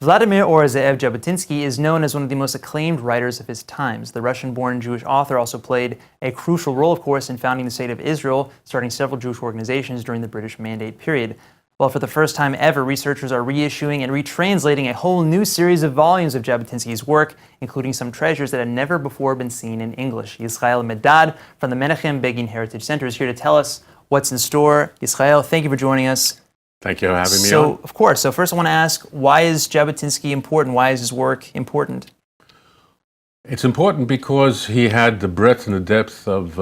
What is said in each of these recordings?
Vladimir Jabotinsky is known as one of the most acclaimed writers of his times. The Russian-born Jewish author also played a crucial role, of course, in founding the State of Israel, starting several Jewish organizations during the British Mandate period. Well, for the first time ever, researchers are reissuing and retranslating a whole new series of volumes of Jabotinsky's work, including some treasures that had never before been seen in English. Yisrael Medad from the Menachem Begin Heritage Center is here to tell us what's in store. Yisrael, thank you for joining us. Thank you for having me on. Of course. So first I want to ask, why is Jabotinsky important? Why is his work important? It's important because he had the breadth and the depth of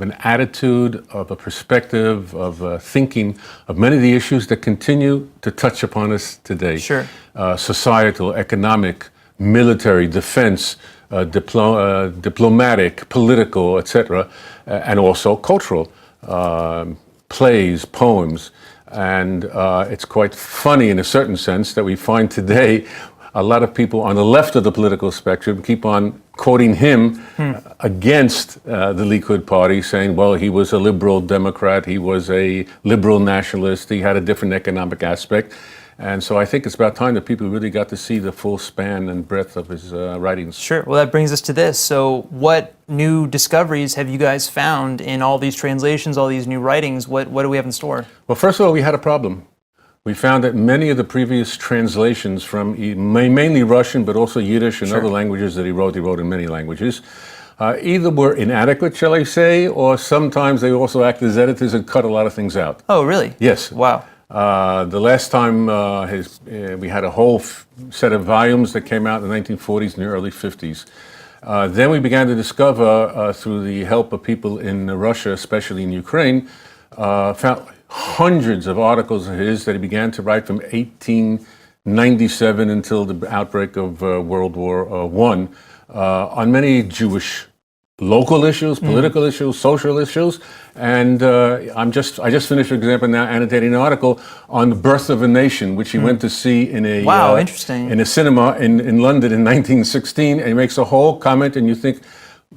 an attitude, of a perspective, of thinking of many of the issues that continue to touch upon us today. Sure. Societal, economic, military, defense, diplomatic, political, etc., and also cultural, plays, poems. And it's quite funny in a certain sense that we find today a lot of people on the left of the political spectrum keep on quoting him against the Likud party, saying, well, he was a liberal Democrat, he was a liberal nationalist, he had a different economic aspect. And so I think it's about time that people really got to see the full span and breadth of his writings. Sure. Well, that brings us to this. So what new discoveries have you guys found in all these translations, all these new writings? What do we have in store? Well, first of all, we had a problem. We found that many of the previous translations from mainly Russian, but also Yiddish and other languages that he wrote in many languages, either were inadequate, shall I say, or sometimes they also act as editors and cut a lot of things out. Oh, really? Yes. Wow. The last time we had a whole set of volumes that came out in the 1940s and the early 50s. Then we began to discover, through the help of people in Russia, especially in Ukraine, found hundreds of articles of his that he began to write from 1897 until the outbreak of World War I on many Jewish local issues, political issues, social issues, and I just finished, for example, now annotating an article on the birth of a nation, which he went to see in a interesting. In a cinema in London in 1916, and he makes a whole comment, and you think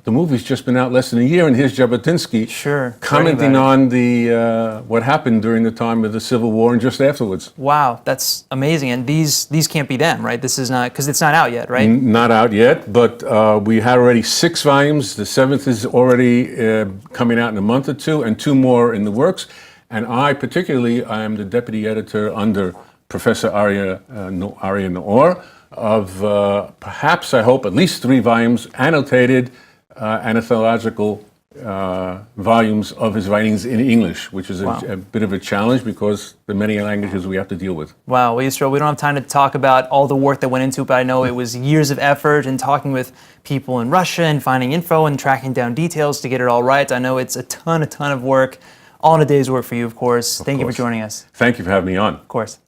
the movie's just been out less than a year, and here's Jabotinsky commenting on the what happened during the time of the Civil War and just afterwards. Wow, that's amazing. And these can't be them, right? This is not, because it's not out yet, right? Not out yet, but we had already 6 volumes. The 7th is already coming out in a month or 2, and 2 more in the works. And I am the deputy editor under Professor Arya Naor of perhaps, I hope, at least 3 volumes, annotated anthological volumes of his writings in English, which is a bit of a challenge because the many languages we have to deal with. Wow, well, Yisrael, we don't have time to talk about all the work that went into it, but I know it was years of effort and talking with people in Russia and finding info and tracking down details to get it all right. I know it's a ton of work, all in a day's work for you, of course. Thank you for joining us. Thank you for having me on. Of course.